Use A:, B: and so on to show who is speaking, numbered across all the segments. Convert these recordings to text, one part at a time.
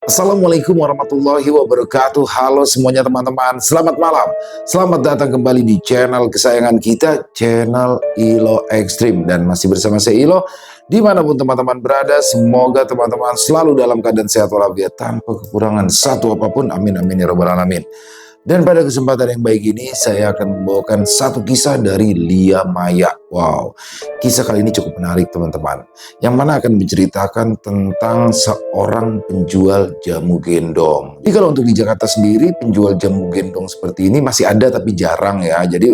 A: Assalamualaikum warahmatullahi wabarakatuh. Halo semuanya teman-teman, selamat malam. Selamat datang kembali di channel kesayangan kita, channel Ilo Extreme. Dan masih bersama saya Ilo, dimanapun teman-teman berada, semoga teman-teman selalu dalam keadaan sehat walafiat tanpa kekurangan satu apapun. Amin amin ya robbal alamin. Dan pada kesempatan yang baik ini, saya akan membawakan satu kisah dari Lia Maya. Wow, kisah kali ini cukup menarik teman-teman. Yang mana akan menceritakan tentang seorang penjual jamu gendong. Jadi kalau untuk di Jakarta sendiri, penjual jamu gendong seperti ini masih ada tapi jarang ya. Jadi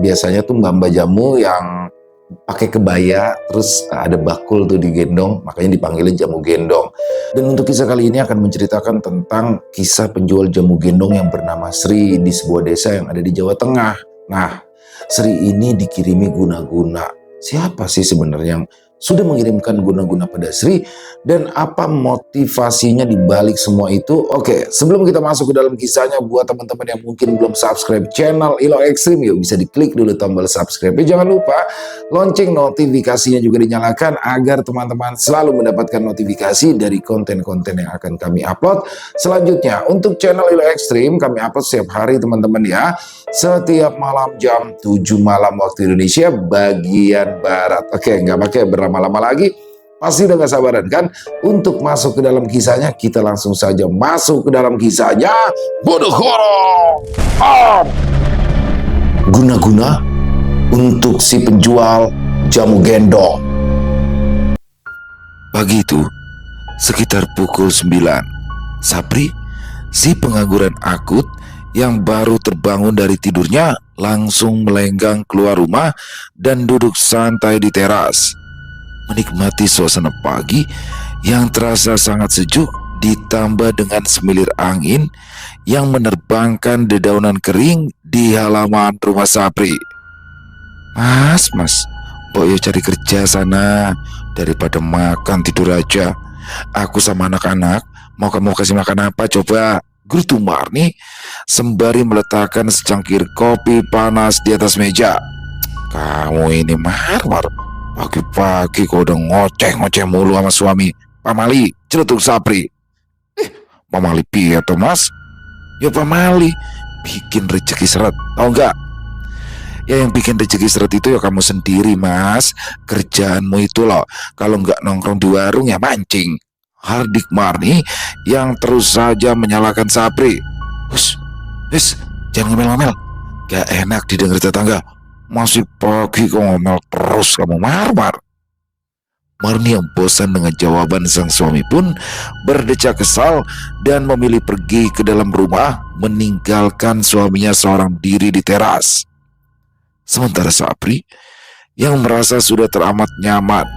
A: biasanya tuh mbak-mbak jamu yang pakai kebaya, terus ada bakul tuh digendong, makanya dipanggilin jamu gendong. Dan untuk kisah kali ini akan menceritakan tentang kisah penjual jamu gendong yang bernama Sri di sebuah desa yang ada di Jawa Tengah. Nah, Sri ini dikirimi guna-guna. Siapa sih sebenarnya yang sudah mengirimkan guna-guna pada Sri, dan apa motivasinya di balik semua itu? Oke, sebelum kita masuk ke dalam kisahnya, buat teman-teman yang mungkin belum subscribe channel Ilo Extreme, yuk bisa diklik dulu tombol subscribe. Jangan lupa lonceng notifikasinya juga dinyalakan agar teman-teman selalu mendapatkan notifikasi dari konten-konten yang akan kami upload selanjutnya. Untuk channel Ilo Extreme kami upload setiap hari teman-teman ya, setiap malam jam 7 malam waktu Indonesia bagian Barat. Oke, nggak pakai berlama-lama lagi, pasti udah gak sabaran kan untuk masuk ke dalam kisahnya. Kita langsung saja masuk ke dalam kisahnya. Bodogoro guna-guna untuk si penjual jamu gendong. Pagi itu sekitar pukul 9, Sapri, si pengangguran akut yang baru terbangun dari tidurnya, langsung melenggang keluar rumah dan duduk santai di teras, menikmati suasana pagi yang terasa sangat sejuk, ditambah dengan semilir angin yang menerbangkan dedaunan kering di halaman rumah Sapri. Mas, Boyo cari kerja sana, daripada makan tidur aja. Aku sama anak-anak mau kamu kasih makan apa coba? Gerutu Marni sembari meletakkan secangkir kopi panas di atas meja. Kamu ini Marmar, pagi-pagi kau udah ngoceh-ngoceh mulu sama suami. Pamali, celutuk Sapri. Pamali piye toh mas? Ya pamali, bikin rezeki seret, tau enggak? Ya yang bikin rezeki seret itu ya kamu sendiri mas. Kerjaanmu itu loh, kalau nggak nongkrong di warung ya mancing. Hardik Marni yang terus saja menyalahkan Sapri. Hus, jangan ngomel-ngomel. Gak enak didengar tetangga. Masih pagi kok ngomel terus kamu Marmar. Marni yang bosan dengan jawaban sang suami pun berdecak kesal dan memilih pergi ke dalam rumah, meninggalkan suaminya seorang diri di teras. Sementara Sapri yang merasa sudah teramat nyaman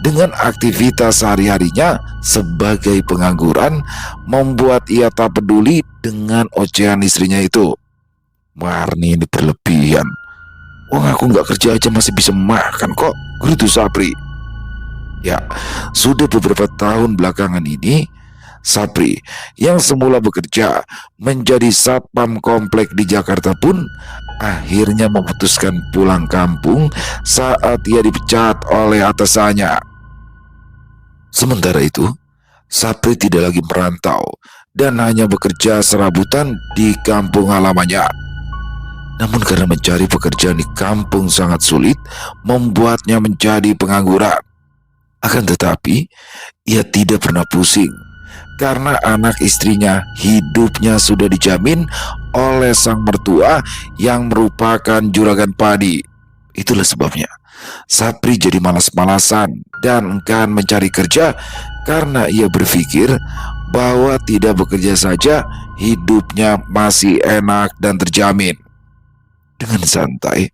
A: dengan aktivitas sehari-harinya sebagai pengangguran, membuat ia tak peduli dengan ocehan istrinya itu. Marni ini berlebihan. Wong aku nggak kerja aja masih bisa makan kok, gitu Sapri. Ya, sudah beberapa tahun belakangan ini, Sapri yang semula bekerja menjadi satpam komplek di Jakarta pun akhirnya memutuskan pulang kampung saat ia dipecat oleh atasannya. Sementara itu, Sapri tidak lagi merantau dan hanya bekerja serabutan di kampung halamannya. Namun karena mencari pekerjaan di kampung sangat sulit, membuatnya menjadi pengangguran. Akan tetapi, ia tidak pernah pusing karena anak istrinya hidupnya sudah dijamin oleh sang mertua yang merupakan juragan padi. Itulah sebabnya Sapri jadi malas-malasan dan enggan mencari kerja karena ia berpikir bahwa tidak bekerja saja hidupnya masih enak dan terjamin. Dengan santai,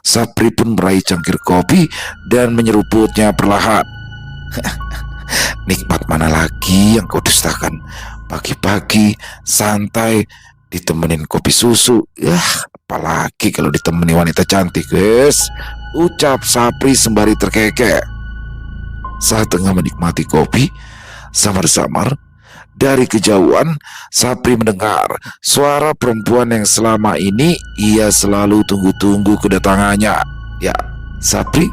A: Sapri pun meraih cangkir kopi dan menyeruputnya perlahan. Nikmat mana lagi yang kau dustakan? Pagi-pagi santai ditemenin kopi susu. Apalagi kalau ditemani wanita cantik, guys. Ucap Sapri sembari terkekeh. Saat tengah menikmati kopi, samar-samar dari kejauhan Sapri mendengar suara perempuan yang selama ini ia selalu tunggu-tunggu kedatangannya. Ya, Sapri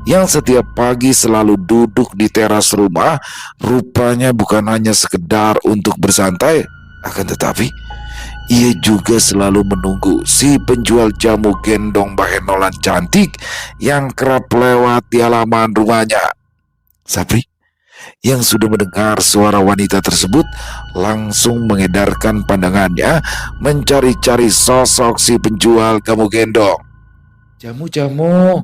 A: yang setiap pagi selalu duduk di teras rumah, rupanya bukan hanya sekedar untuk bersantai, akan tetapi ia juga selalu menunggu si penjual jamu gendong bahenolan cantik yang kerap lewat di halaman rumahnya. Sapri yang sudah mendengar suara wanita tersebut langsung mengedarkan pandangannya mencari-cari sosok si penjual jamu gendong. "Jamu-jamu,"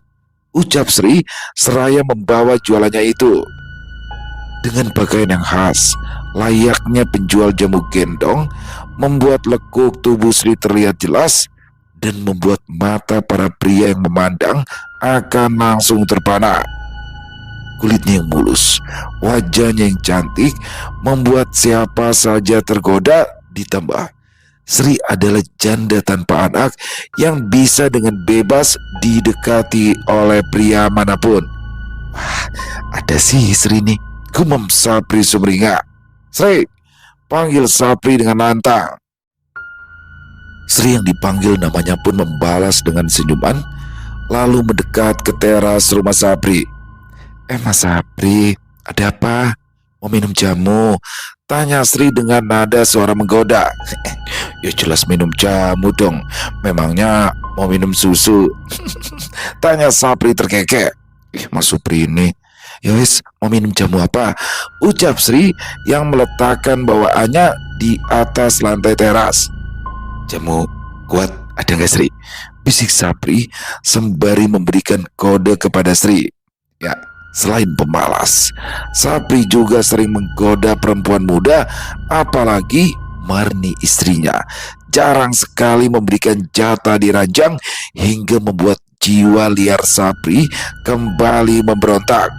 A: ucap Sri seraya membawa jualannya itu. Dengan pakaian yang khas, layaknya penjual jamu gendong, membuat lekuk tubuh Sri terlihat jelas dan membuat mata para pria yang memandang akan langsung terpana. Kulitnya yang mulus, wajahnya yang cantik, membuat siapa saja tergoda. Ditambah Sri adalah janda tanpa anak yang bisa dengan bebas didekati oleh pria manapun. "Wah, ada sih Sri nih," gumam Sapri sumringah. "Sri," panggil Sapri dengan lantang. Sri yang dipanggil namanya pun membalas dengan senyuman, lalu mendekat ke teras rumah Sapri. Mas Sapri, ada apa? Mau minum jamu?" tanya Sri dengan nada suara menggoda. "Ya jelas minum jamu dong, memangnya mau minum susu?" tanya Sapri terkekeh. Mas Supri ini. "Ya wis, mau minum jamu apa?" ucap Sri yang meletakkan bawaannya di atas lantai teras. "Jamu kuat ada nggak Sri?" bisik Sapri sembari memberikan kode kepada Sri. Ya, selain pemalas, Sapri juga sering menggoda perempuan muda, apalagi Marni istrinya. Jarang sekali memberikan jatah di ranjang hingga membuat jiwa liar Sapri kembali memberontak.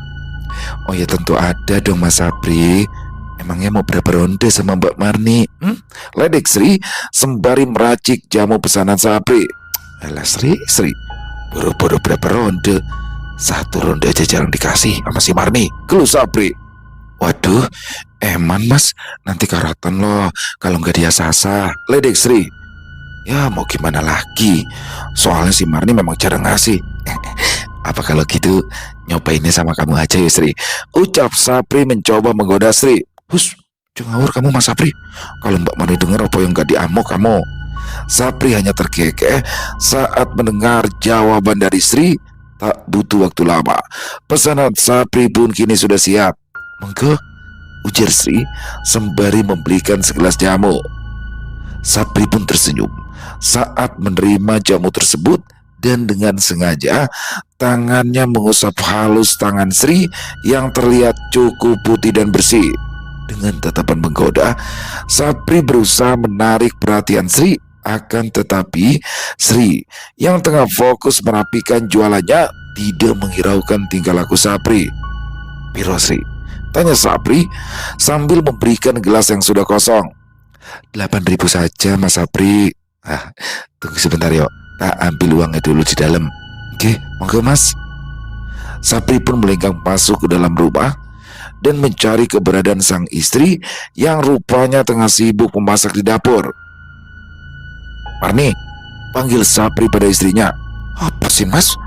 A: "Oh ya tentu ada dong Mas Sapri. Emangnya mau berapa ronde sama Mbak Marni?" ledek Sri sembari meracik jamu pesanan Sapri. "Alah Sri, boro-boro berapa ronde? Satu ronde aja jarang dikasih sama si Marni," keluh Sapri. "Waduh, eman Mas, nanti karatan loh kalau nggak dia sasa," ledek Sri. "Ya mau gimana lagi, soalnya si Marni memang jarang ngasih." "Apa kalau gitu nyobainnya sama kamu aja ya Sri," ucap Sapri mencoba menggoda Sri. "Hus, jangan ngawur kamu Mas Sapri, kalau Mbak Marni dengar apa yang gak diamuk kamu." Sapri hanya terkekeh saat mendengar jawaban dari Sri. Tak butuh waktu lama, pesanan Sapri pun kini sudah siap. "Monggo," ujar Sri sembari membelikan segelas jamu. Sapri pun tersenyum saat menerima jamu tersebut dan dengan sengaja tangannya mengusap halus tangan Sri yang terlihat cukup putih dan bersih. Dengan tatapan menggoda, Sapri berusaha menarik perhatian Sri. Akan tetapi Sri yang tengah fokus merapikan jualannya tidak menghiraukan tingkah laku Sapri. "Piro Sri?" tanya Sapri sambil memberikan gelas yang sudah kosong. 8.000 saja Mas Sapri." Tunggu sebentar yuk, tak ambil uangnya dulu di dalam." "Oke, monggo Mas." Sapri pun melenggang masuk ke dalam rumah dan mencari keberadaan sang istri yang rupanya tengah sibuk memasak di dapur. "Marni," panggil Sapri pada istrinya. "Apa sih Mas?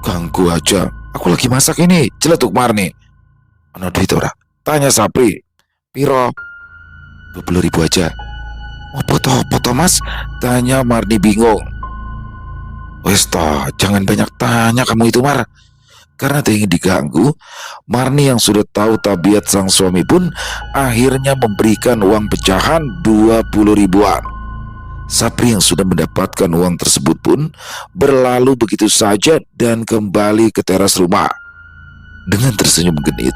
A: Ganggu aja, aku lagi masak ini," celetuk Marni. "Ono duit ora?" tanya Sapri. "Piro?" 20.000 aja." "Mau foto-foto Mas?" tanya Marni bingung. "Wes toh, jangan banyak tanya kamu itu Mar." Karena tak ingin diganggu, Marni yang sudah tahu tabiat sang suami pun akhirnya memberikan uang pecahan 20 ribuan. Sapri yang sudah mendapatkan uang tersebut pun berlalu begitu saja dan kembali ke teras rumah. Dengan tersenyum genit,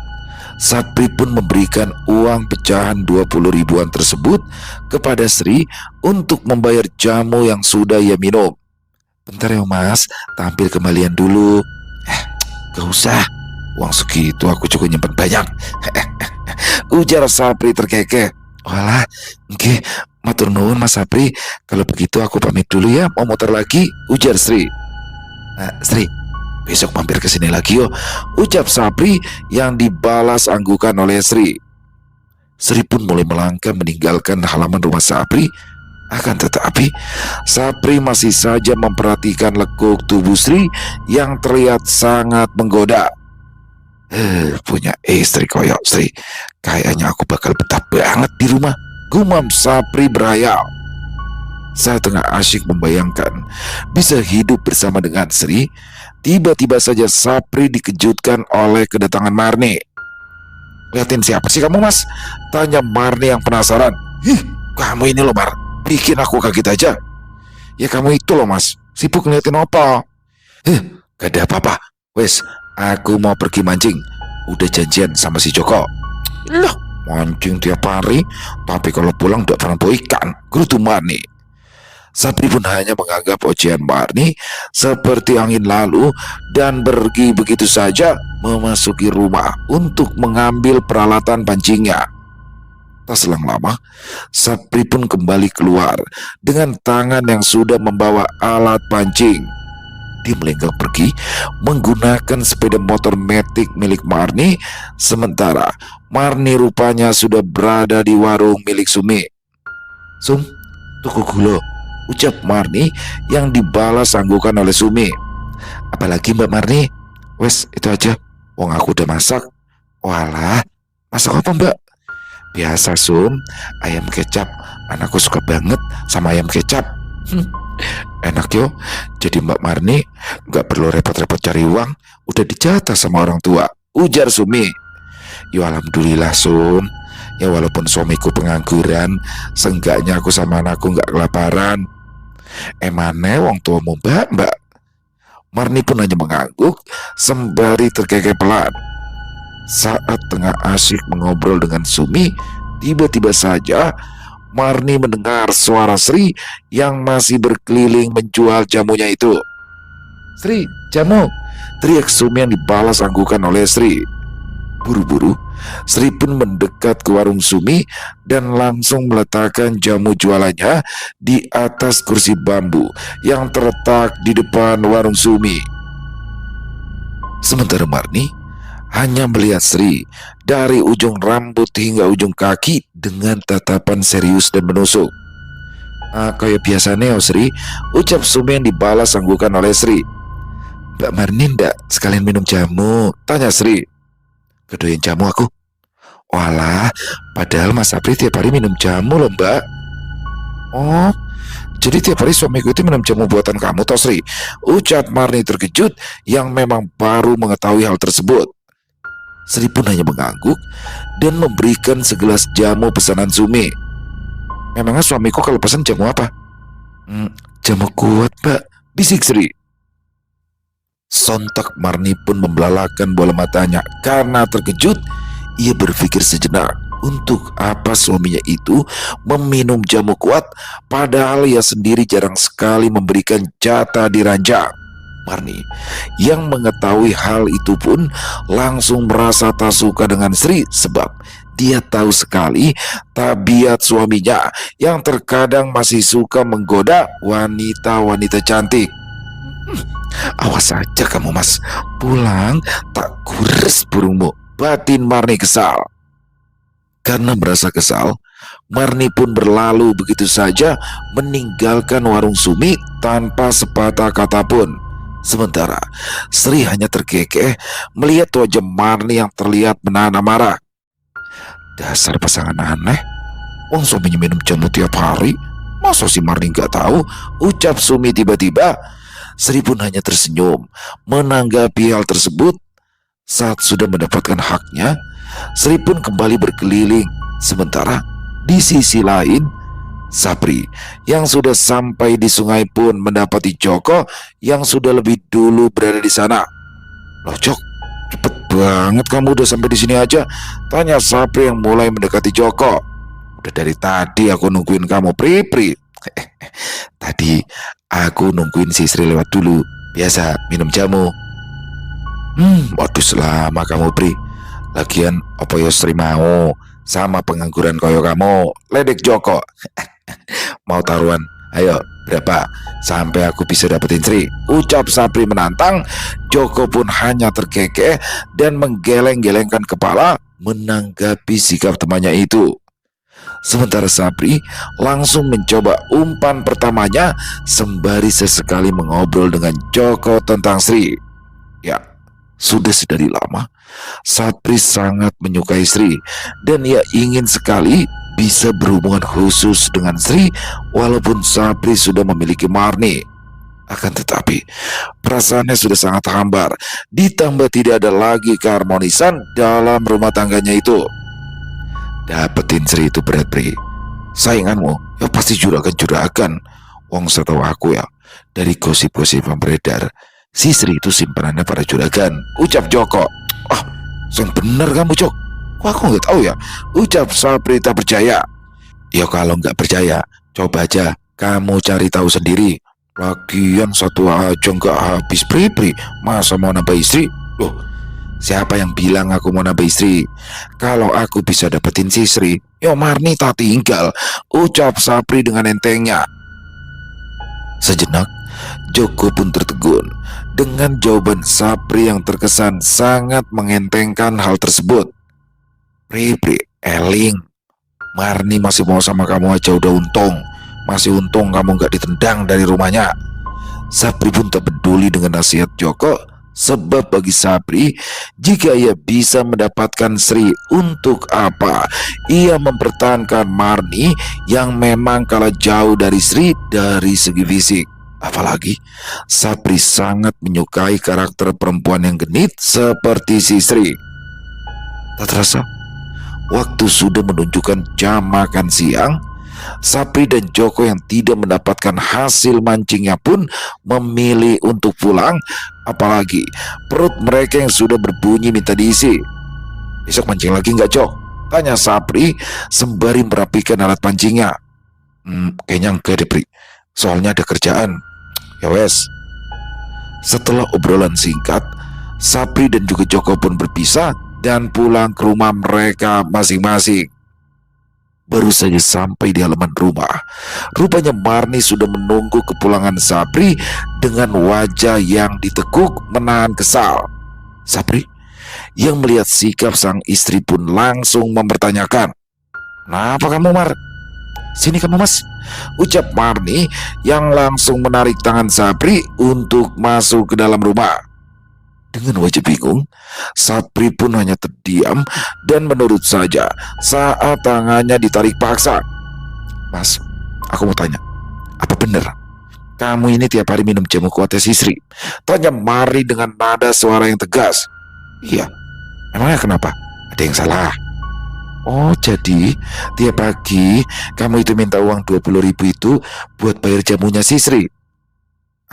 A: Sapri pun memberikan uang pecahan 20 ribuan tersebut kepada Sri untuk membayar jamu yang sudah ia minum. "Bentar ya Mas, tampil kembalian dulu." Gak usah, uang segitu aku juga nyimpen banyak," ujar Sapri terkekeh. "Walah, oke, matur nuwun Mas Sapri. Kalau begitu aku pamit dulu ya, mau motor lagi," ujar Sri. Sri, besok mampir ke sini lagi yo," ucap Sapri yang dibalas anggukan oleh Sri. Sri pun mulai melangkah meninggalkan halaman rumah Sapri. Akan tetapi, Sapri masih saja memperhatikan lekuk tubuh Sri yang terlihat sangat menggoda. Punya istri koyok Sri, kayaknya aku bakal betah banget di rumah, gumam Sapri berhayal. Saat tengah asyik membayangkan bisa hidup bersama dengan Sri, tiba-tiba saja Sapri dikejutkan oleh kedatangan Marni. "Liatin siapa sih kamu, Mas?" tanya Marni yang penasaran. Kamu ini loh, Mar, bikin aku kaget aja." "Ya kamu itu loh, Mas, sibuk ngeliatin apa?" Gak ada apa-apa. Wes, aku mau pergi mancing. Udah janjian sama si Joko." "Loh, mancing tiap hari, tapi kalau pulang udah pernah bawa ikan," gerutu Marni. Sapri pun hanya menganggap ocehan Marni seperti angin lalu dan pergi begitu saja memasuki rumah untuk mengambil peralatan pancingnya. Tak selang lama, Sapri pun kembali keluar dengan tangan yang sudah membawa alat pancing. Dia melenggang pergi menggunakan sepeda motor metik milik Marni, sementara Marni rupanya sudah berada di warung milik Sumi. "Sum, tuku gula," ucap Marni yang dibalas anggukan oleh Sumi. "Apalagi Mbak Marni?" "Wes, itu aja, wong aku udah masak." "Walah, masak apa Mbak?" "Biasa Sum, ayam kecap. Anakku suka banget sama ayam kecap." "Enak yo, jadi Mbak Marni gak perlu repot-repot cari uang, udah dijatah sama orang tua," ujar Sumi. "Yo alhamdulillah Sum, ya walaupun suamiku pengangguran, seenggaknya aku sama anakku gak kelaparan." "Emane wong tuamu mbak?" Marni pun hanya mengangguk sembari terkekeh pelan. Saat tengah asyik mengobrol dengan Sumi, tiba-tiba saja Marni mendengar suara Sri yang masih berkeliling menjual jamunya itu. "Sri, jamu!" teriak Sumi yang dibalas anggukan oleh Sri. Buru-buru, Sri pun mendekat ke warung Sumi dan langsung meletakkan jamu jualannya di atas kursi bambu yang terletak di depan warung Sumi. Sementara Marni hanya melihat Sri dari ujung rambut hingga ujung kaki dengan tatapan serius dan menusuk. Kayak biasanya Sri," ucap Sumi yang dibalas anggukan oleh Sri. "Mbak Marni ndak sekalian minum jamu?" tanya Sri. "Kedoyan jamu aku." "Walah, padahal Mas Sapri tiap hari minum jamu loh Mbak." "Oh, jadi tiap hari suamiku itu minum jamu buatan kamu toh Sri?" ucap Marni terkejut yang memang baru mengetahui hal tersebut. Sri pun hanya mengangguk dan memberikan segelas jamu pesanan Sumi. "Memangnya suamiku kalau pesan jamu apa?" Jamu kuat Mbak," bisik Sri. Sontak Marni pun membelalakan bola matanya karena terkejut. Ia berpikir sejenak, untuk apa suaminya itu meminum jamu kuat padahal ia sendiri jarang sekali memberikan jatah di ranjang. Marni yang mengetahui hal itu pun langsung merasa tak suka dengan Sri, sebab dia tahu sekali tabiat suaminya yang terkadang masih suka menggoda wanita-wanita cantik. "Awas saja kamu Mas, pulang tak gures burungmu," batin Marni kesal. Karena merasa kesal, Marni pun berlalu begitu saja meninggalkan warung Sumi tanpa sepatah kata pun. Sementara Sri hanya terkekeh melihat wajah Marni yang terlihat menahan amarah. "Dasar pasangan aneh, wong suaminya minum jamu tiap hari, masa si Marni gak tahu?" ucap Sumi tiba-tiba. Sri pun hanya tersenyum menanggapi hal tersebut. Saat sudah mendapatkan haknya, Sri pun kembali berkeliling. Sementara di sisi lain, Sapri yang sudah sampai di sungai pun mendapati Joko yang sudah lebih dulu berada di sana. "Loh Jok, cepet banget kamu udah sampai di sini aja," tanya Sapri yang mulai mendekati Joko. "Udah dari tadi aku nungguin kamu Pri." "Tadi aku nungguin si Sri lewat dulu, biasa minum jamu." Waduh selama kamu Pri. Lagian apa yo Sri mau sama pengangguran koyo kamu?" ledek Joko. "Mau taruhan? Ayo, berapa sampai aku bisa dapetin Sri?" ucap Sapri menantang. Joko pun hanya terkekeh dan menggeleng-gelengkan kepala menanggapi sikap temannya itu. Sementara Sapri langsung mencoba umpan pertamanya sembari sesekali mengobrol dengan Joko tentang Sri. Ya, sudah sedari lama Sapri sangat menyukai Sri dan ia ingin sekali bisa berhubungan khusus dengan Sri walaupun Sapri sudah memiliki Marni. Akan tetapi perasaannya sudah sangat hambar, ditambah tidak ada lagi keharmonisan dalam rumah tangganya itu. Dapetin Sri itu berat, Pri. Sainganmu ya pasti juragan-juragan. Wong setahu aku ya, dari gosip-gosip yang beredar, si Sri itu simpanannya para juragan. Ucap Joko. Ah, yang bener kamu, Jok. Kok aku nggak tahu ya? Ucap Sapri tak percaya. Ya kalau nggak percaya, coba aja kamu cari tahu sendiri. Lagian satu aja nggak habis, Pri. Masa mau nambah istri? Loh, siapa yang bilang aku mau nambah istri? Kalau aku bisa dapetin si Sri, yo Marni tak tinggal. Ucap Sapri dengan entengnya. Sejenak, Joko pun tertegun dengan jawaban Sapri yang terkesan sangat mengentengkan hal tersebut. Pri, Eling, Marni masih mau sama kamu aja udah untung. Masih untung kamu gak ditendang dari rumahnya. Sapri pun tak peduli dengan nasihat Joko, sebab bagi Sapri, jika ia bisa mendapatkan Sri, untuk apa ia mempertahankan Marni yang memang kalah jauh dari Sri dari segi fisik. Apalagi Sapri sangat menyukai karakter perempuan yang genit seperti si Sri. Tak terasa, waktu sudah menunjukkan jam makan siang. Sapri dan Joko yang tidak mendapatkan hasil mancingnya pun memilih untuk pulang. Apalagi perut mereka yang sudah berbunyi minta diisi. Besok mancing lagi nggak, Jok? Tanya Sapri sembari merapikan alat pancingnya. Kayaknya enggak deh, Pri. Soalnya ada kerjaan. Ya wes. Setelah obrolan singkat, Sapri dan juga Joko pun berpisah dan pulang ke rumah mereka masing-masing. Baru saja sampai di halaman rumah, rupanya Marni sudah menunggu kepulangan Sapri dengan wajah yang ditekuk menahan kesal. Sapri yang melihat sikap sang istri pun langsung mempertanyakan, "Kenapa kamu, Mar? Sini kamu, Mas," ucap Marni yang langsung menarik tangan Sapri untuk masuk ke dalam rumah. Dengan wajah bingung, Sapri pun hanya terdiam dan menurut saja saat tangannya ditarik paksa. "Mas, aku mau tanya, apa benar kamu ini tiap hari minum jamu kuatnya si Sri?" Tanya Mari dengan nada suara yang tegas. "Iya, emangnya kenapa? Ada yang salah?" "Oh, jadi tiap pagi kamu itu minta uang 20.000 itu buat bayar jamunya si Sri?"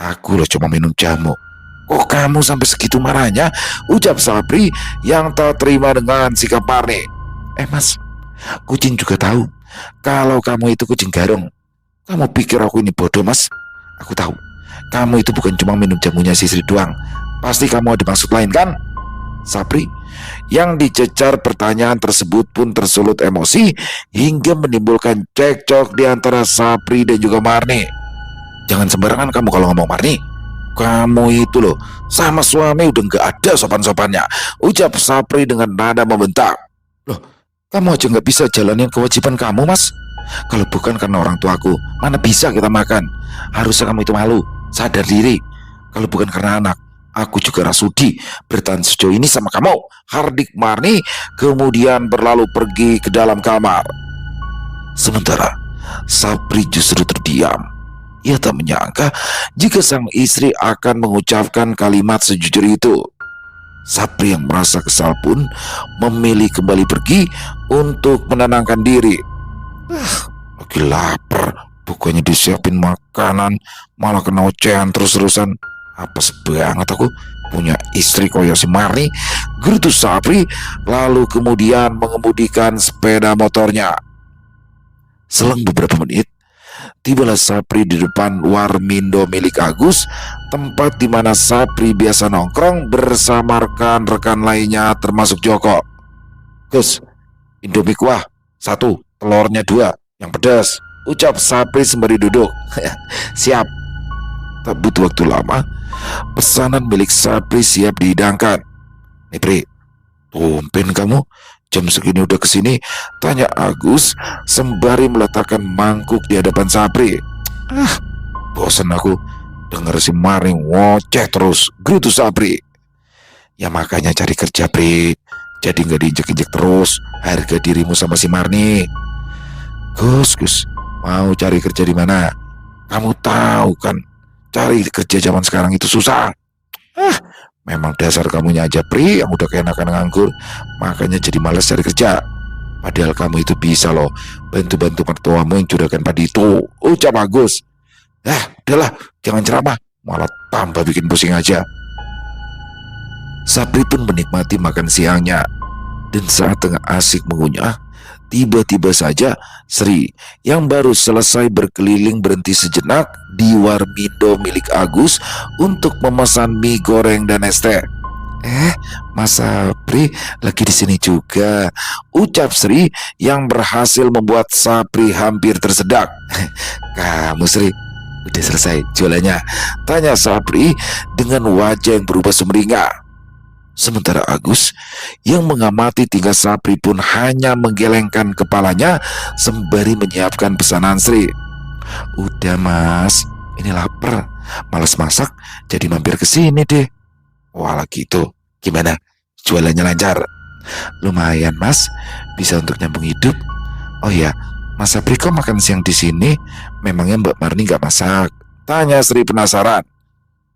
A: "Aku loh cuma minum jamu." "Oh, kamu sampai segitu marahnya?" ucap Sapri yang tak terima dengan sikap Marni. Mas, kucing juga tahu kalau kamu itu kucing garong. Kamu pikir aku ini bodoh, Mas? Aku tahu kamu itu bukan cuma minum jamunya si Sri doang. Pasti kamu ada maksud lain, kan?" Sapri yang dicecar pertanyaan tersebut pun tersulut emosi hingga menimbulkan cekcok di antara Sapri dan juga Marni. "Jangan sembarangan kamu kalau ngomong, Marni. Kamu itu loh sama suami udah gak ada sopan-sopannya," ucap Sapri dengan nada membentak. "Loh, kamu aja gak bisa jalanin kewajiban kamu, Mas? Kalau bukan karena orang tuaku, mana bisa kita makan? Harusnya kamu itu malu, sadar diri. Kalau bukan karena anak, aku juga rasudi bertahan sejauh ini sama kamu," hardik Marni kemudian berlalu pergi ke dalam kamar. Sementara Sapri justru terdiam. Ia tak menyangka jika sang istri akan mengucapkan kalimat sejujur itu. Sapri yang merasa kesal pun memilih kembali pergi untuk menenangkan diri. Lagi lapar, bukannya disiapin makanan, malah kena ocehan terus-terusan. Apes banget aku punya istri koyo si Marni, gerutu Sapri lalu kemudian mengemudikan sepeda motornya. Selang beberapa menit, tibalah Sapri di depan Warmindo milik Agus, tempat di mana Sapri biasa nongkrong bersama rekan-rekan lainnya termasuk Joko. "Gus, Indomie kuah 1, telurnya 2, yang pedas," ucap Sapri sembari duduk. "Siap." Tak butuh waktu lama, pesanan milik Sapri siap dihidangkan. "Nih, Pri, tumpen kamu jam segini udah kesini?" tanya Agus sembari meletakkan mangkuk di hadapan Sapri. "Ah, bosen aku denger si Marni ngoceh terus," gerutu Sapri. "Ya makanya cari kerja, Pri. Jadi nggak diinjek-injek terus harga dirimu sama si Marni." Gus, mau cari kerja di mana? Kamu tahu kan, cari kerja zaman sekarang itu susah." "Ah, memang dasar kamunya aja, Pri, yang udah keenakan nganggur, makanya jadi malas cari kerja. Padahal kamu itu bisa loh bantu-bantu mertuamu yang juragan padi itu," ucap Agus. Udahlah, jangan ceramah, malah tambah bikin pusing aja." Sapri pun menikmati makan siangnya. Dan saat tengah asik mengunyah, tiba-tiba saja Sri yang baru selesai berkeliling berhenti sejenak di warmindo milik Agus untuk memesan mie goreng dan es teh. Mas Sapri lagi di sini juga," ucap Sri yang berhasil membuat Sapri hampir tersedak. "Kamu, Sri, udah selesai jualannya?" tanya Sapri dengan wajah yang berubah sumringah. Sementara Agus yang mengamati tingkah Sapri pun hanya menggelengkan kepalanya sembari menyiapkan pesanan Sri. "Udah Mas, ini lapar, malas masak, jadi mampir ke sini deh." "Walah gitu, gimana? Jualannya lancar?" "Lumayan Mas, bisa untuk nyambung hidup." "Oh ya, Mas Sapri kok makan siang di sini? Memangnya Mbak Marni nggak masak?" tanya Sri penasaran.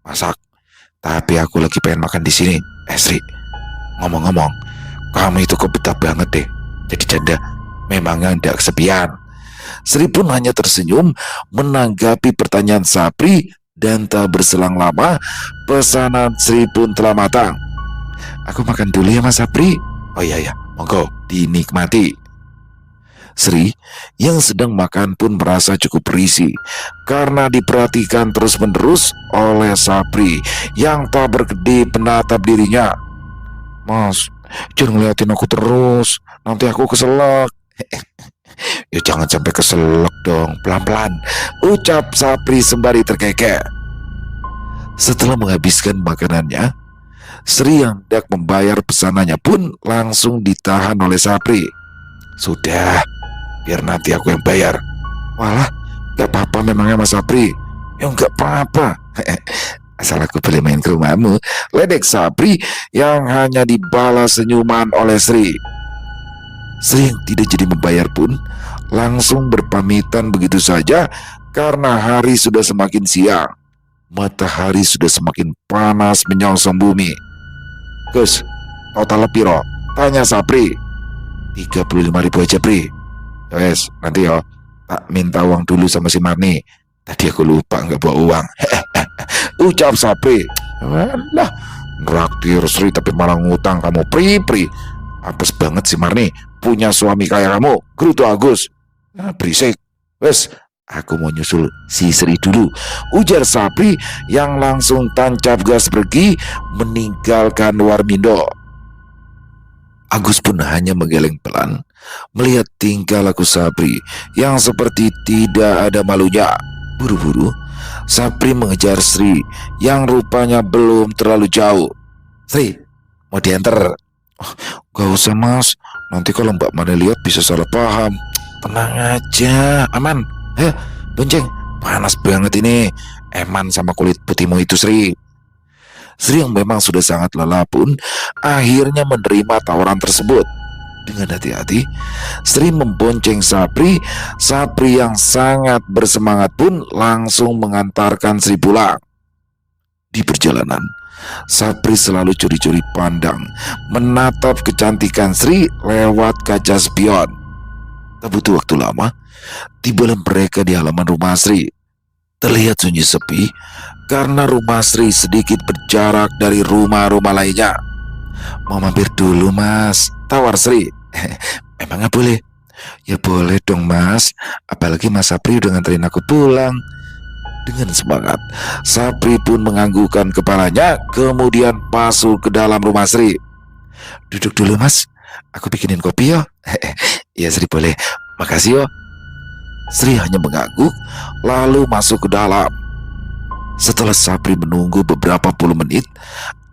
A: "Masak, tapi aku lagi pengen makan di sini." Sri, ngomong-ngomong, kamu itu kok betah banget deh jadi janda, memangnya tidak kesepian?" Sri pun hanya tersenyum menanggapi pertanyaan Sapri, dan tak berselang lama pesanan Sri pun telah matang. "Aku makan dulu ya Mas Sapri." "Oh iya, monggo dinikmati." Sri yang sedang makan pun merasa cukup risih karena diperhatikan terus-menerus oleh Sapri yang tak berkedip menatap dirinya. "Mas, jangan ngeliatin aku terus, nanti aku keselak." "Ya jangan sampai keselak dong, pelan-pelan," ucap Sapri sembari terkekeh. Setelah menghabiskan makanannya, Sri yang hendak membayar pesanannya pun langsung ditahan oleh Sapri. "Sudah, biar nanti aku yang bayar." "Walah, gak apa-apa memangnya Mas Sapri." "Ya gak apa-apa, asal aku boleh main ke rumahmu," ledek Sapri yang hanya dibalas senyuman oleh Sri. Sri yang tidak jadi membayar pun langsung berpamitan begitu saja karena hari sudah semakin siang. Matahari sudah semakin panas menyongsong bumi. "Gus, total piro?" tanya Sapri. 35.000 aja, Pri." "Wes, nanti ya tak minta uang dulu sama si Marni. Tadi aku lupa nggak bawa uang." Ucap Sapri. "Walah, nraktir Sri tapi malah ngutang kamu, Pri. Apes banget si Marni punya suami kayak kamu," gerutu Agus. "Berisik. Wes, aku mau nyusul si Sri dulu," ujar Sapri yang langsung tancap gas pergi meninggalkan warmindo. Agus pun hanya menggeleng pelan melihat tingkah laku Sapri yang seperti tidak ada malunya. Buru-buru Sapri mengejar Sri yang rupanya belum terlalu jauh. "Sri, mau diantar?" "Oh, gak usah Mas, nanti kalau Mbak Mane lihat bisa salah paham." "Tenang aja, aman." Bonceng, panas banget ini. Eman sama kulit putihmu itu, Sri." Sri yang memang sudah sangat lelah pun akhirnya menerima tawaran tersebut. Dengan hati-hati, Sri membonceng Sapri. Sapri yang sangat bersemangat pun langsung mengantarkan Sri pulang. Di perjalanan, Sapri selalu curi-curi pandang menatap kecantikan Sri lewat kaca spion. Tak butuh waktu lama, tibalah mereka di halaman rumah Sri. Terlihat sunyi sepi karena rumah Sri sedikit berjarak dari rumah-rumah lainnya. "Mau mampir dulu Mas," tawar Sri. "Emangnya boleh?" "Ya boleh dong Mas, apalagi Mas Sapri udah nganterin aku pulang." Dengan semangat, Sapri pun menganggukkan kepalanya kemudian masuk ke dalam rumah Sri. "Duduk dulu Mas, aku bikinin kopi yo." "Ya Sri boleh, makasih yo." Sri hanya mengangguk lalu masuk ke dalam. Setelah Sapri menunggu beberapa puluh menit,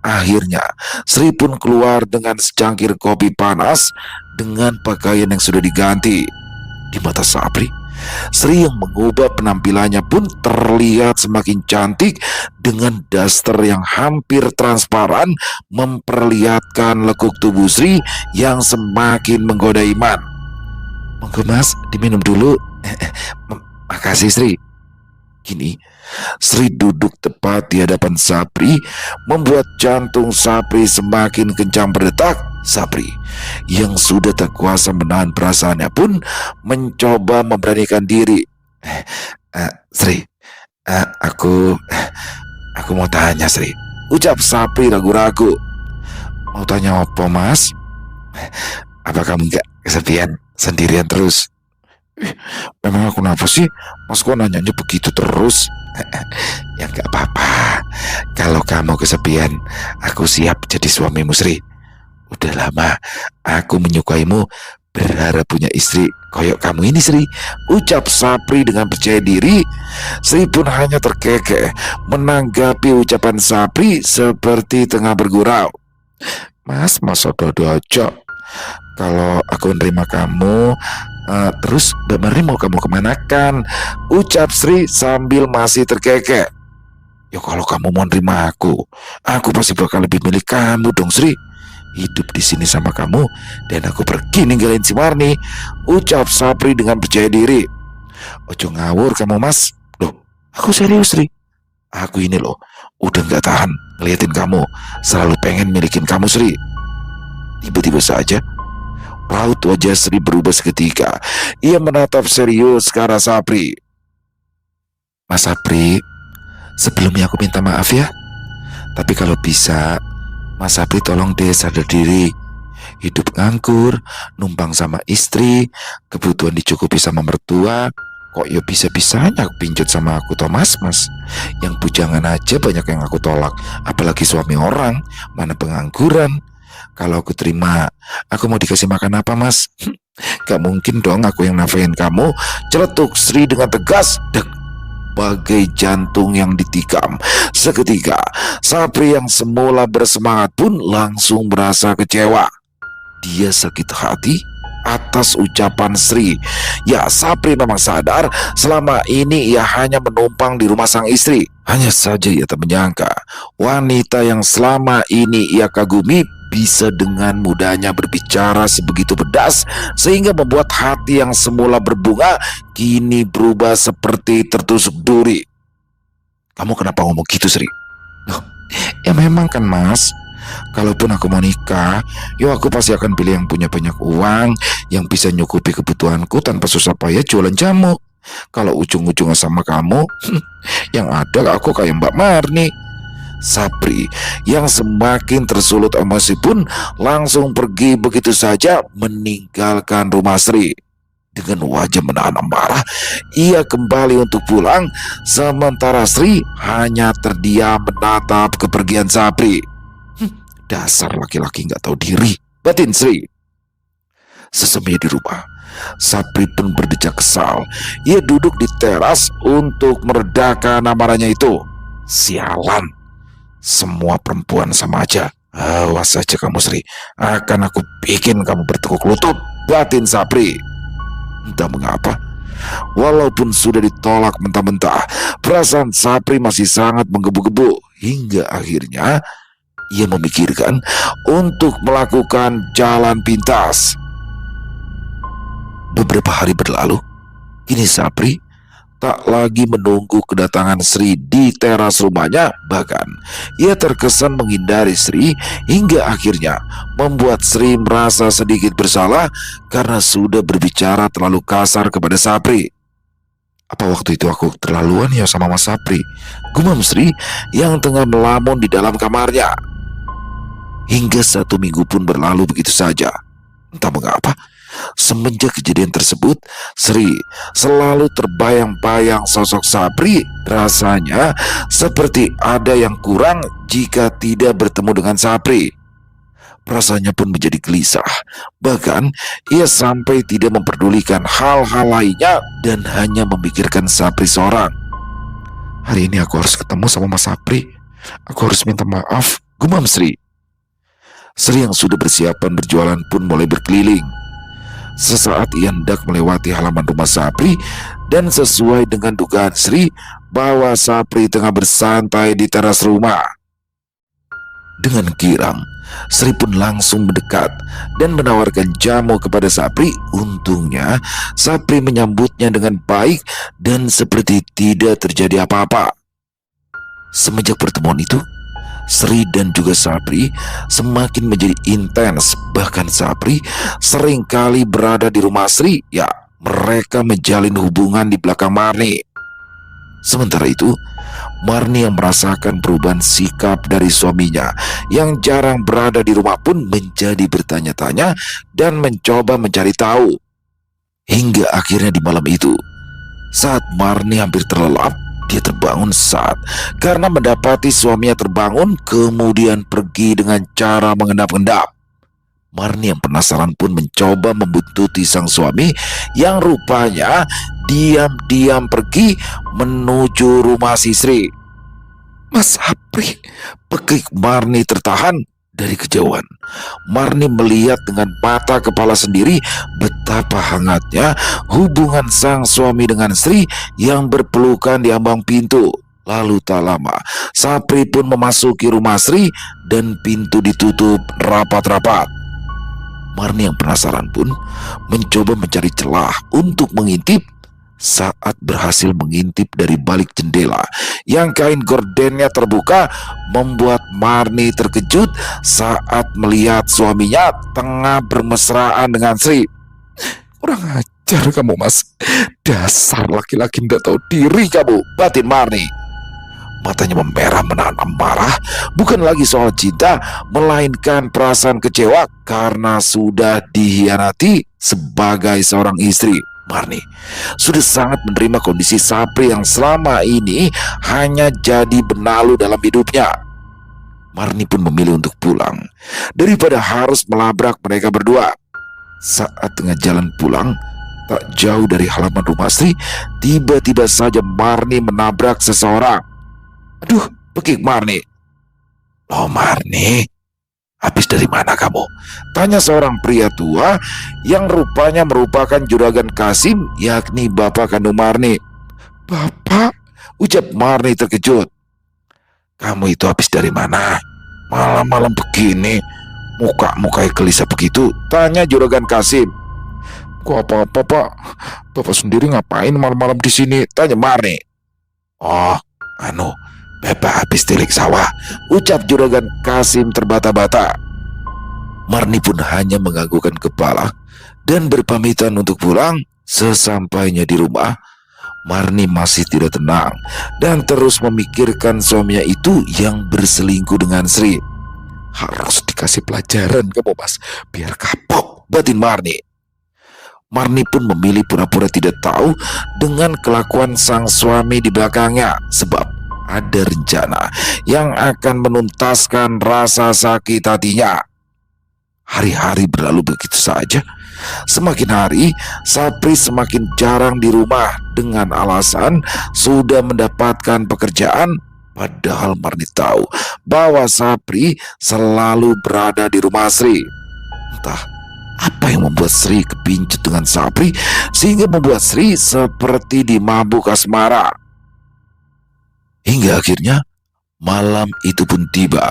A: akhirnya Sri pun keluar dengan secangkir kopi panas dengan pakaian yang sudah diganti. Di mata Sapri, Sri yang mengubah penampilannya pun terlihat semakin cantik dengan daster yang hampir transparan memperlihatkan lekuk tubuh Sri yang semakin menggoda iman. "Monggo Mas, diminum dulu." "Makasih Sri." Kini Sri duduk tepat di hadapan Sapri, membuat jantung Sapri semakin kencang berdetak. Sapri yang sudah tak kuasa menahan perasaannya pun mencoba memberanikan diri. Sri, aku mau tanya Sri," ucap Sapri ragu-ragu. "Mau tanya apa Mas? Apa kamu gak kesepian sendirian terus?" "Memang aku kenapa sih Mas kok nanyanya begitu terus?" "Ya gak apa-apa. Kalau kamu kesepian, aku siap jadi suamimu Sri. Udah lama aku menyukaimu, berharap punya istri koyok kamu ini Sri," ucap Sapri dengan percaya diri. Sri pun hanya terkekeh menanggapi ucapan Sapri seperti tengah bergurau. "Mas, masa dodo aja. Kalau aku nerima kamu, terus Mbak Mari mau kamu kemanakan?" ucap Sri sambil masih terkekeh. "Ya kalau kamu mau nerima aku pasti bakal lebih milih kamu dong Sri. Hidup di sini sama kamu dan aku pergi ninggalin si Marni," ucap Sapri dengan percaya diri. "Ojo ngawur kamu Mas. Loh, aku serius Sri. Aku ini loh udah gak tahan ngeliatin kamu, selalu pengen milikin kamu Sri." Tiba-tiba saja raut wajah Sri berubah seketika. Ia menatap serius ke arah Sapri. "Mas Sapri, sebelumnya aku minta maaf ya. Tapi kalau bisa, Mas Sapri tolong deh sadar diri. Hidup nganggur, numpang sama istri, kebutuhan dicukupi sama mertua. Kok ya bisa-bisanya aku pinjat sama aku toh mas. Yang bujangan aja banyak yang aku tolak, apalagi suami orang, mana pengangguran. Kalau aku terima, aku mau dikasih makan apa mas? Gak mungkin dong aku yang nafkahin kamu," celetuk Sri dengan tegas. Dek, bagai jantung yang ditikam. Seketika Sapri yang semula bersemangat pun langsung merasa kecewa. Dia sakit hati atas ucapan Sri. Ya, Sapri memang sadar selama ini ia hanya menumpang di rumah sang istri. Hanya saja ia tak menyangka wanita yang selama ini ia kagumi bisa dengan mudahnya berbicara sebegitu pedas sehingga membuat hati yang semula berbunga kini berubah seperti tertusuk duri. "Kamu kenapa ngomong gitu Sri?" "Loh, ya memang kan mas, kalaupun aku mau nikah, yo aku pasti akan pilih yang punya banyak uang, yang bisa nyukupi kebutuhanku tanpa susah payah jualan jamu. Kalau ujung-ujungnya sama kamu, yang ada aku kayak Mbak Marni." Sapri yang semakin tersulut emosi pun langsung pergi begitu saja meninggalkan rumah Sri. Dengan wajah menahan amarah, ia kembali untuk pulang, sementara Sri hanya terdiam menatap kepergian Sapri. Dasar laki-laki gak tahu diri, batin Sri. Sesamanya di rumah, Sapri pun berdecak kesal. Ia duduk di teras untuk meredakan amarahnya itu. Sialan, semua perempuan sama aja. Awas saja kamu Sri, akan aku bikin kamu bertekuk lutut, batin Sapri. Entah mengapa, walaupun sudah ditolak mentah-mentah, perasaan Sapri masih sangat menggebu-gebu. Hingga akhirnya ia memikirkan untuk melakukan jalan pintas. Beberapa hari berlalu, kini Sapri tak lagi menunggu kedatangan Sri di teras rumahnya. Bahkan ia terkesan menghindari Sri hingga akhirnya membuat Sri merasa sedikit bersalah karena sudah berbicara terlalu kasar kepada Sapri. "Apa waktu itu aku terlaluan ya sama Mas Sapri?" gumam Sri yang tengah melamun di dalam kamarnya. Hingga 1 minggu pun berlalu begitu saja. Entah mengapa, semenjak kejadian tersebut, Sri selalu terbayang-bayang sosok Sapri. Rasanya seperti ada yang kurang jika tidak bertemu dengan Sapri. Perasaannya pun menjadi gelisah. Bahkan ia sampai tidak memperdulikan hal-hal lainnya dan hanya memikirkan Sapri seorang. "Hari ini aku harus ketemu sama Mas Sapri. Aku harus minta maaf," gumam Sri. Sri yang sudah bersiapan berjualan pun mulai berkeliling. Sesaat ia hendak melewati halaman rumah Sapri, dan sesuai dengan dugaan Sri bahwa Sapri tengah bersantai di teras rumah. Dengan girang, Sri pun langsung mendekat dan menawarkan jamu kepada Sapri. Untungnya, Sapri menyambutnya dengan baik dan seperti tidak terjadi apa-apa. Semenjak pertemuan itu, Sri dan juga Sapri semakin menjadi intens. Bahkan Sapri seringkali berada di rumah Sri. Ya, mereka menjalin hubungan di belakang Marni. Sementara itu, Marni yang merasakan perubahan sikap dari suaminya yang jarang berada di rumah pun menjadi bertanya-tanya dan mencoba mencari tahu. Hingga akhirnya di malam itu, saat Marni hampir terlelap, dia terbangun karena mendapati suaminya terbangun kemudian pergi dengan cara mengendap-endap. Marni yang penasaran pun mencoba membuntuti sang suami yang rupanya diam-diam pergi menuju rumah si Sri. "Mas Sapri!" pekik Marni tertahan dari kejauhan. Marni melihat dengan mata kepala sendiri betapa hangatnya hubungan sang suami dengan Sri yang berpelukan di ambang pintu. Lalu tak lama, Sapri pun memasuki rumah Sri dan pintu ditutup rapat-rapat. Marni yang penasaran pun mencoba mencari celah untuk mengintip. Saat berhasil mengintip dari balik jendela yang kain gordennya terbuka, membuat Marni terkejut saat melihat suaminya tengah bermesraan dengan Sri. "Kurang ajar kamu, Mas. Dasar laki-laki tidak tahu diri kamu," batin Marni. Matanya memerah menahan amarah, bukan lagi soal cinta, melainkan perasaan kecewa karena sudah dikhianati sebagai seorang istri. Marni sudah sangat menerima kondisi Sapri yang selama ini hanya jadi benalu dalam hidupnya. Marni pun memilih untuk pulang daripada harus melabrak mereka berdua. Saat tengah jalan pulang, tak jauh dari halaman rumah Sri, tiba-tiba saja Marni menabrak seseorang. "Aduh," pekik Marni. "Loh Marni, habis dari mana kamu?" tanya seorang pria tua yang rupanya merupakan juragan Kasim, yakni bapak kandung Marni. "Bapak?" ucap Marni terkejut. "Kamu itu habis dari mana? Malam-malam begini, muka-mukai gelisah begitu?" tanya juragan Kasim. "Kok apa-apa, Pak? Bapak sendiri ngapain malam-malam di sini?" tanya Marni. "Oh, Bapak habis tilik sawah," ucap juragan Kasim terbata-bata. Marni pun hanya menganggukkan kepala dan berpamitan untuk pulang. Sesampainya di rumah, Marni masih tidak tenang dan terus memikirkan suaminya itu yang berselingkuh dengan Sri. "Harus dikasih pelajaran kamu, Mas, biar kapok," batin Marni. Marni pun memilih pura-pura tidak tahu dengan kelakuan sang suami di belakangnya, sebab ada rencana yang akan menuntaskan rasa sakit hatinya. Hari-hari berlalu begitu saja. Semakin hari, Sapri semakin jarang di rumah dengan alasan sudah mendapatkan pekerjaan. Padahal Marni tahu bahwa Sapri selalu berada di rumah Sri. Entah apa yang membuat Sri kepincut dengan Sapri sehingga membuat Sri seperti dimabuk asmara. Hingga akhirnya malam itu pun tiba.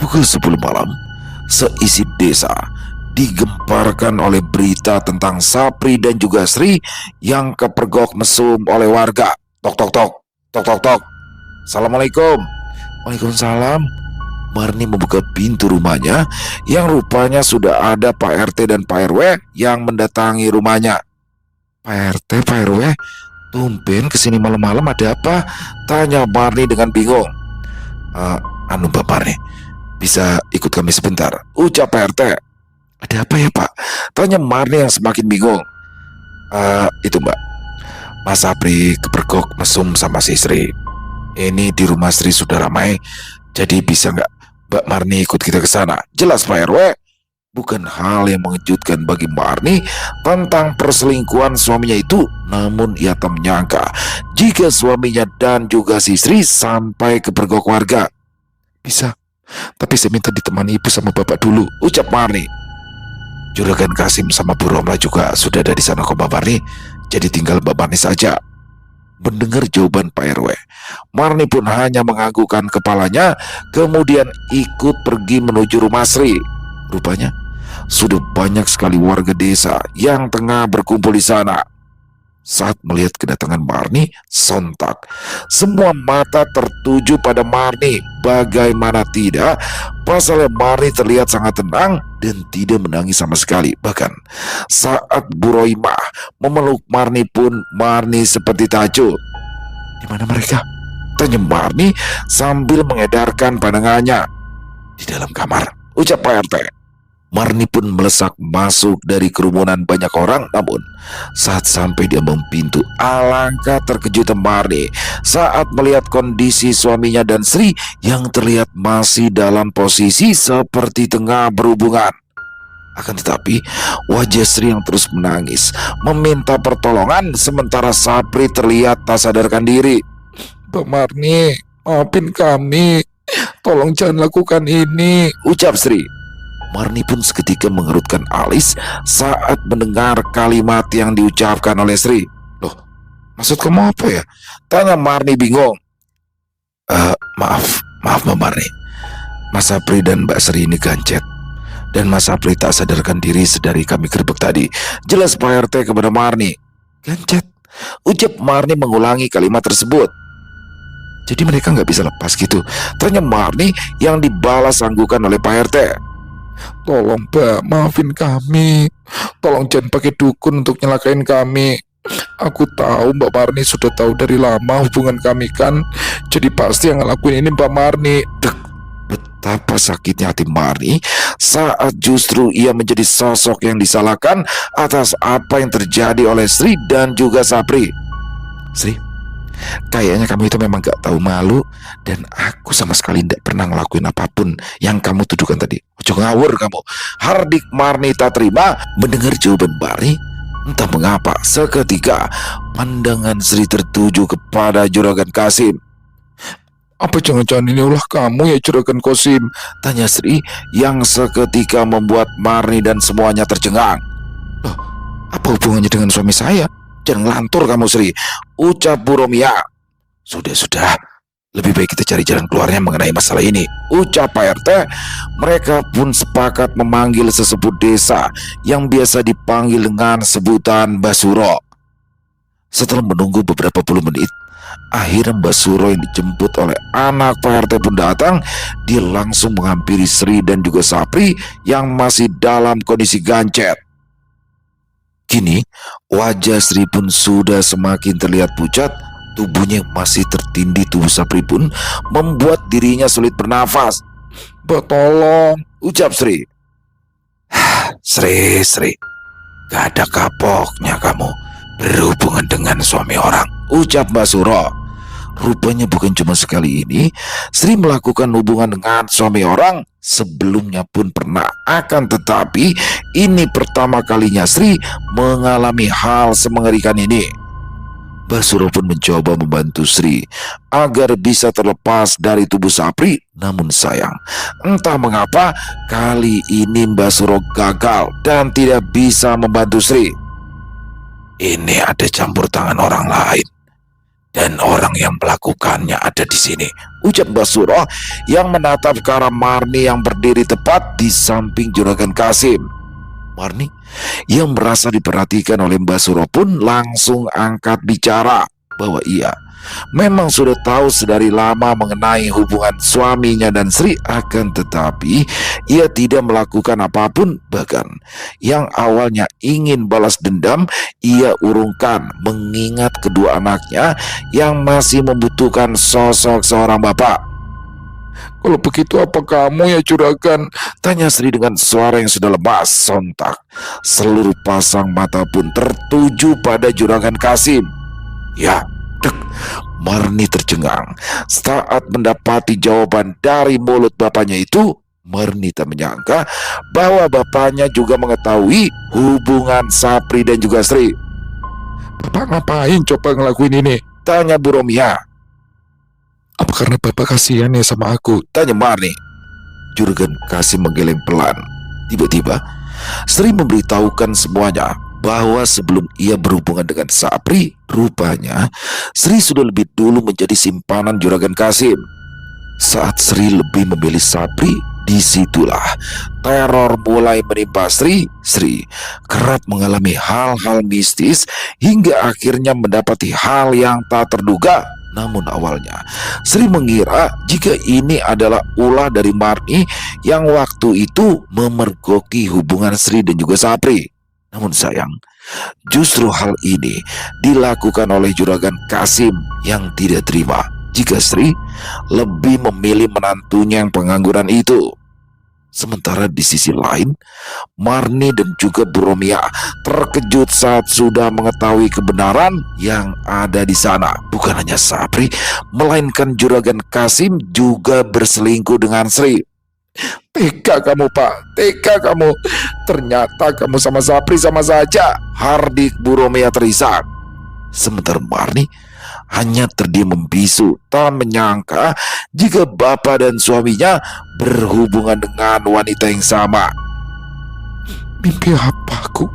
A: Pukul 10 malam, seisi desa digemparkan oleh berita tentang Sapri dan juga Sri yang kepergok mesum oleh warga. "Tok tok tok, tok tok tok. Assalamualaikum." "Waalaikumsalam." Marni membuka pintu rumahnya yang rupanya sudah ada Pak RT dan Pak RW yang mendatangi rumahnya. "Pak RT, Pak RW, tumben kesini malam-malam, ada apa?" tanya Marni dengan bingung. Mbak Marni, bisa ikut kami sebentar?" ucap Pak RT. "Ada apa ya Pak?" tanya Marni yang semakin bingung. Itu Mbak, Mas Sapri kepergok mesum sama si Sri. Ini di rumah Sri sudah ramai, jadi bisa nggak Mbak Marni ikut kita ke sana?" Jelas Pak RW. Bukan hal yang mengejutkan bagi Marni tentang perselingkuhan suaminya itu, namun ia tak menyangka jika suaminya dan juga si Sri sampai kepergok warga. "Bisa, tapi saya minta ditemani ibu sama bapak dulu," ucap Marni. Juragan Kasim sama Bu Romla juga sudah ada di sana kok Mbak Marni. Jadi tinggal Mbak Marni saja. Mendengar jawaban Pak RW, Marni pun hanya menganggukkan kepalanya, kemudian ikut pergi menuju rumah Sri. Rupanya sudah banyak sekali warga desa yang tengah berkumpul di sana. Saat melihat kedatangan Marni, sontak semua mata tertuju pada Marni. Bagaimana tidak, pasalnya Marni terlihat sangat tenang dan tidak menangis sama sekali. Bahkan saat Bu Roimah memeluk Marni pun Marni seperti takjub. Di mana mereka? Tanya Marni sambil mengedarkan pandangannya. Di dalam kamar, ucap Pak RT. Marni pun melesak masuk dari kerumunan banyak orang. Namun saat sampai di ambang pintu, alangkah terkejut Marni saat melihat kondisi suaminya dan Sri yang terlihat masih dalam posisi seperti tengah berhubungan. Akan tetapi wajah Sri yang terus menangis meminta pertolongan, sementara Sapri terlihat tak sadarkan diri. Mbak Marni, maafin kami, tolong jangan lakukan ini, ucap Sri. Marni pun seketika mengerutkan alis saat mendengar kalimat yang diucapkan oleh Sri. Loh, maksud kamu apa ya? Tanya Marni bingung. Maaf Mbak Marni, Mas Sapri dan Mbak Sri ini gancet, dan Mas Sapri tak sadarkan diri sedari kami gerbek tadi, jelas Pak RT kepada Marni. Gancet, ucap Marni mengulangi kalimat tersebut. Jadi mereka nggak bisa lepas gitu? Tanya Marni yang dibalas anggukan oleh Pak RT. Tolong Mbak, maafin kami. Tolong jangan pakai dukun untuk nyelakain kami. Aku tahu Mbak Marni sudah tahu dari lama hubungan kami kan. Jadi pasti yang ngelakuin ini Mbak Marni. Dek, betapa sakitnya hati Marni saat justru ia menjadi sosok yang disalahkan atas apa yang terjadi oleh Sri dan juga Sapri. Sri, kayaknya kamu itu memang gak tahu malu, dan aku sama sekali tidak pernah ngelakuin apapun yang kamu tuduhkan tadi. Ojo ngawur kamu, hardik Marni tak terima mendengar jawaban Marni. Entah mengapa seketika pandangan Sri tertuju kepada Juragan Kasim. Apa jangan-jangan ini ulah kamu ya Juragan Kasim? Tanya Sri yang seketika membuat Marni dan semuanya tercengang. Loh, apa hubungannya dengan suami saya? Jangan ngelantur kamu Sri, ucap Bu Romia. Sudah, lebih baik kita cari jalan keluarnya mengenai masalah ini, ucap Pak RT. Mereka pun sepakat memanggil sesepuh desa yang biasa dipanggil dengan sebutan Mbah Suro. Setelah menunggu beberapa puluh menit, akhirnya Mbah Suro yang dijemput oleh anak Pak RT pun datang. Dia langsung menghampiri Sri dan juga Sapri yang masih dalam kondisi gancet. Kini wajah Sri pun sudah semakin terlihat pucat. Tubuhnya yang masih tertindih tubuh Sapri pun membuat dirinya sulit bernafas. Tolong, ucap Sri. Sri, gak ada kapoknya kamu berhubungan dengan suami orang, ucap Mbak Suro. Rupanya bukan cuma sekali ini Sri melakukan hubungan dengan suami orang, sebelumnya pun pernah. Akan tetapi ini pertama kalinya Sri mengalami hal semengerikan ini. Mbah Suro pun mencoba membantu Sri agar bisa terlepas dari tubuh Sapri. Namun sayang, entah mengapa kali ini Mbah Suro gagal dan tidak bisa membantu Sri. Ini ada campur tangan orang lain, dan orang yang melakukannya ada di sini, ucap Mbah Suro yang menatap ke arah Marni yang berdiri tepat di samping Juragan Kasim. Marni yang merasa diperhatikan oleh Mbah Suro pun langsung angkat bicara bahwa ia memang sudah tahu sedari lama mengenai hubungan suaminya dan Sri. Akan tetapi ia tidak melakukan apapun. Bahkan yang awalnya ingin balas dendam ia urungkan, mengingat kedua anaknya yang masih membutuhkan sosok seorang bapak. Kalau begitu apa kamu ya Juragan? Tanya Sri dengan suara yang sudah lemas. Sontak seluruh pasang mata pun tertuju pada Juragan Kasim. Ya, dek, Marni tercengang saat mendapati jawaban dari mulut bapaknya itu. Marni tak menyangka bahwa bapaknya juga mengetahui hubungan Sapri dan juga Sri. Bapak ngapain coba ngelakuin ini? Tanya Bu Romia. Apa karena bapak kasihan ya sama aku? Tanya Marni. Juragan Kasim menggeleng pelan. Tiba-tiba Sri memberitahukan semuanya bahwa sebelum ia berhubungan dengan Sapri, rupanya Sri sudah lebih dulu menjadi simpanan Juragan Kasim. Saat Sri lebih memilih Sapri, disitulah teror mulai menimpa Sri. Sri kerap mengalami hal-hal mistis hingga akhirnya mendapati hal yang tak terduga. Namun awalnya Sri mengira jika ini adalah ulah dari Marni yang waktu itu memergoki hubungan Sri dan juga Sapri. Namun sayang, justru hal ini dilakukan oleh Juragan Kasim yang tidak terima jika Sri lebih memilih menantunya yang pengangguran itu. Sementara di sisi lain, Marni dan juga Bu Romia terkejut saat sudah mengetahui kebenaran yang ada di sana. Bukan hanya Sapri, melainkan Juragan Kasim juga berselingkuh dengan Sri. Tega kamu, Pak, tega kamu. Ternyata kamu sama Sapri sama saja, hardik Bu Romia terisak. Sementara Marni hanya terdiam membisu, tak menyangka jika bapak dan suaminya berhubungan dengan wanita yang sama. Mimpi apa aku?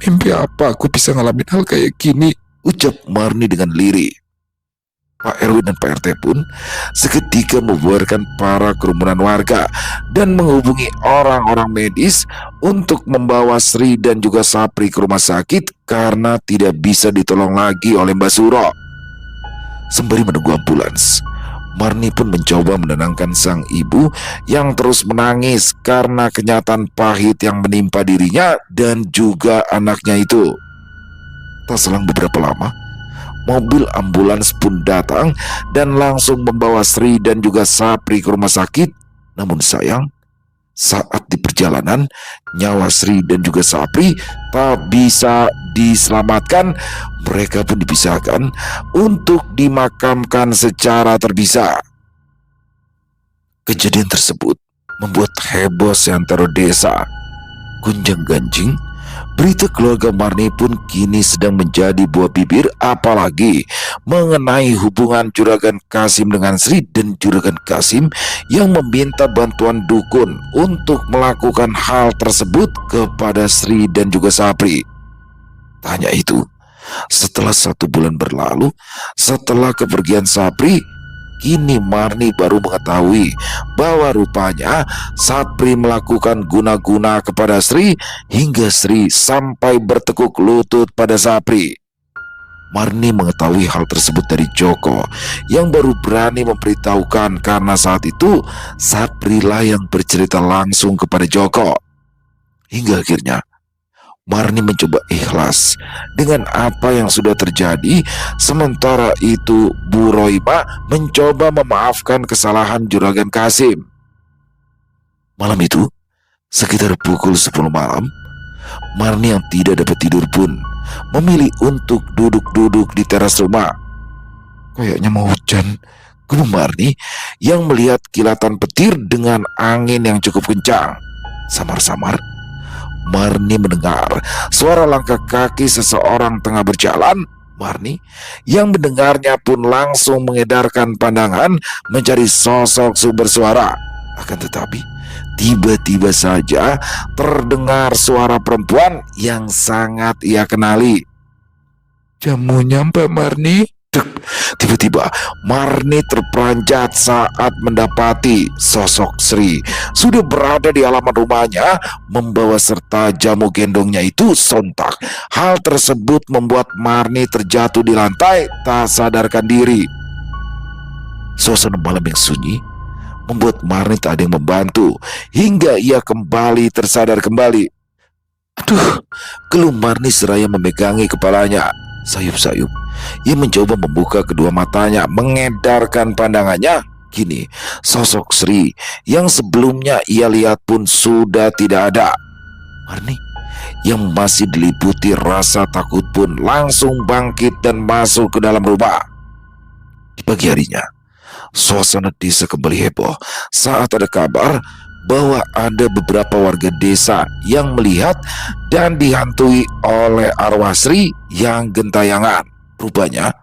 A: Mimpi apa aku bisa ngalamin hal kayak gini? Ucap Marni dengan lirih. Pak RW dan Pak RT pun seketika membuarkan para kerumunan warga dan menghubungi orang-orang medis untuk membawa Sri dan juga Sapri ke rumah sakit karena tidak bisa ditolong lagi oleh Mbak Suro. Sembari menunggu ambulans, Marni pun mencoba menenangkan sang ibu yang terus menangis karena kenyataan pahit yang menimpa dirinya dan juga anaknya itu. Tak selang beberapa lama, mobil ambulans pun datang dan langsung membawa Sri dan juga Sapri ke rumah sakit. Namun sayang, saat di perjalanan, nyawa Sri dan juga Sapri tak bisa diselamatkan. Mereka pun dipisahkan untuk dimakamkan secara terpisah. Kejadian tersebut membuat heboh seantero desa. Gunjang-ganjing, berita keluarga Marni pun kini sedang menjadi buah bibir, apalagi mengenai hubungan Juragan Kasim dengan Sri dan Juragan Kasim yang meminta bantuan dukun untuk melakukan hal tersebut kepada Sri dan juga Sapri. Tak hanya itu, setelah 1 bulan berlalu, setelah kepergian Sapri, kini Marni baru mengetahui bahwa rupanya Sapri melakukan guna-guna kepada Sri hingga Sri sampai bertekuk lutut pada Sapri. Marni mengetahui hal tersebut dari Joko yang baru berani memberitahukan karena saat itu Sapri lah yang bercerita langsung kepada Joko. Hingga akhirnya Marni mencoba ikhlas dengan apa yang sudah terjadi. Sementara itu Bu Roima mencoba memaafkan kesalahan Juragan Kasim. Malam itu, sekitar pukul 10 malam, Marni yang tidak dapat tidur pun memilih untuk duduk-duduk di teras rumah. Kayaknya mau hujan, gumam Marni yang melihat kilatan petir dengan angin yang cukup kencang. Samar-samar Marni mendengar suara langkah kaki seseorang tengah berjalan. Marni yang mendengarnya pun langsung mengedarkan pandangan mencari sosok sumber suara. Akan tetapi tiba-tiba saja terdengar suara perempuan yang sangat ia kenali. Jamunya Mbak Marni. Tiba-tiba Marni terperanjat saat mendapati sosok Sri sudah berada di halaman rumahnya membawa serta jamu gendongnya itu. Sontak hal tersebut membuat Marni terjatuh di lantai tak sadarkan diri. Suasana malam yang sunyi membuat Marni tak ada yang membantu hingga ia kembali tersadar kembali. Aduh, keluh Marni seraya memegangi kepalanya. Sayup-sayup ia mencoba membuka kedua matanya, mengedarkan pandangannya. Kini sosok Sri yang sebelumnya ia lihat pun sudah tidak ada. Marni yang masih diliputi rasa takut pun langsung bangkit dan masuk ke dalam rumah. Di pagi harinya, suasana desa kembali heboh saat ada kabar bahwa ada beberapa warga desa yang melihat dan dihantui oleh arwah Sri yang gentayangan. Rupanya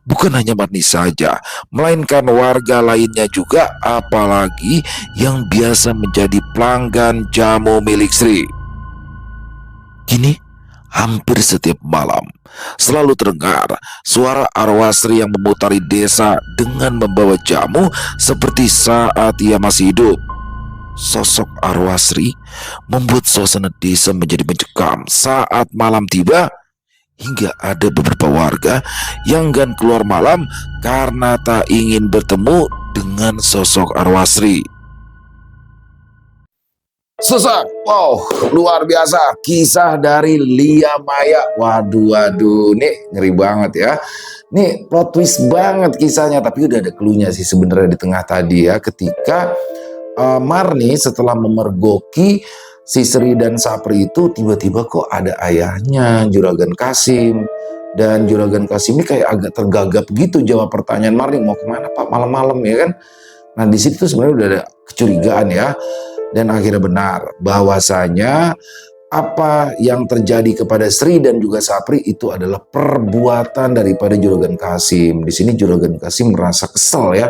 A: Bukan hanya Marni saja, melainkan warga lainnya juga, apalagi yang biasa menjadi pelanggan jamu milik Sri. Kini, hampir setiap malam, selalu terdengar suara arwah Sri yang memutari desa dengan membawa jamu seperti saat ia masih hidup. Sosok arwah Sri membuat suasana desa menjadi mencekam saat malam tiba, hingga ada beberapa warga yang enggan keluar malam karena tak ingin bertemu dengan sosok arwah Sri. Sosok, wow, luar biasa kisah dari Lia Maya. Waduh, waduh, nih ngeri banget ya. Nih plot twist banget kisahnya, tapi udah ada clue-nya sih sebenarnya di tengah tadi ya, ketika Marni setelah memergoki si Sri dan Sapri itu, tiba-tiba kok ada ayahnya Juragan Kasim, dan Juragan Kasim ini kayak agak tergagap gitu jawab pertanyaan Marni, mau kemana Pak malam-malam ya kan. Nah di situ sebenarnya udah ada kecurigaan ya, dan akhirnya benar bahwasanya apa yang terjadi kepada Sri dan juga Sapri itu adalah perbuatan daripada Juragan Kasim. Di sini Juragan Kasim merasa kesal ya,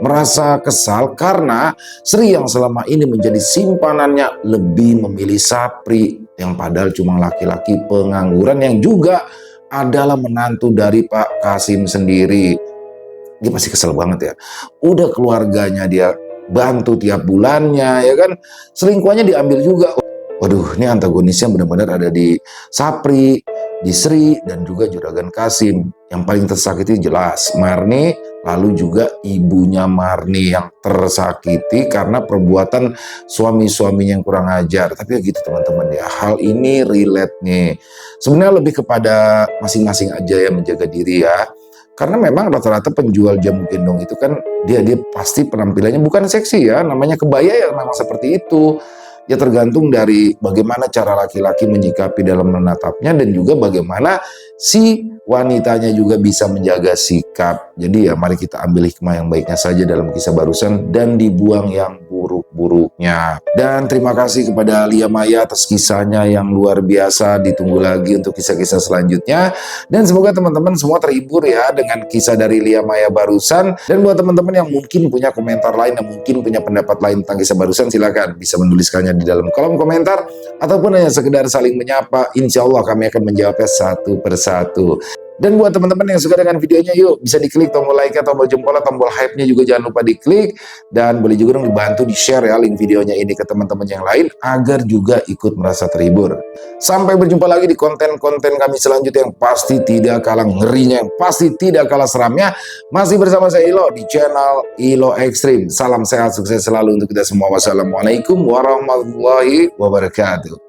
A: merasa kesal karena Sri yang selama ini menjadi simpanannya lebih memilih Sapri yang padahal cuma laki-laki pengangguran yang juga adalah menantu dari Pak Kasim sendiri. Dia pasti kesel banget ya. Udah keluarganya dia bantu tiap bulannya ya kan, selingkuhannya diambil juga. Waduh, ini antagonisnya benar-benar ada di Sapri, di Sri, dan juga Juragan Kasim. Yang paling tersakiti jelas Marni, lalu juga ibunya Marni yang tersakiti karena perbuatan suami-suaminya yang kurang ajar. Tapi ya gitu teman-teman ya, hal ini relate nih. Sebenarnya lebih kepada masing-masing aja ya menjaga diri ya. Karena memang rata-rata penjual jamu gendong itu kan dia pasti penampilannya bukan seksi ya, namanya kebaya ya memang seperti itu. Ya tergantung dari bagaimana cara laki-laki menyikapi dalam menatapnya dan juga bagaimana si wanitanya juga bisa menjaga sikap. Jadi ya mari kita ambil hikmah yang baiknya saja dalam kisah barusan dan dibuang yang buruk-buruknya. Dan terima kasih kepada Lia Maya atas kisahnya yang luar biasa. Ditunggu lagi untuk kisah-kisah selanjutnya. Dan semoga teman-teman semua terhibur ya dengan kisah dari Lia Maya barusan. Dan buat teman-teman yang mungkin punya komentar lain, yang mungkin punya pendapat lain tentang kisah barusan, silakan bisa menuliskannya di dalam kolom komentar ataupun hanya sekedar saling menyapa. Insya Allah kami akan menjawabnya satu persatu. Dan buat teman-teman yang suka dengan videonya, yuk bisa diklik tombol like, tombol jempol, tombol hype-nya juga jangan lupa diklik. Dan boleh juga dong dibantu di-share ya link videonya ini ke teman-teman yang lain agar juga ikut merasa terhibur. Sampai berjumpa lagi di konten-konten kami selanjutnya yang pasti tidak kalah ngerinya, yang pasti tidak kalah seramnya. Masih bersama saya Ilo di channel Ilo Extreme. Salam sehat, sukses selalu untuk kita semua. Wassalamualaikum warahmatullahi wabarakatuh.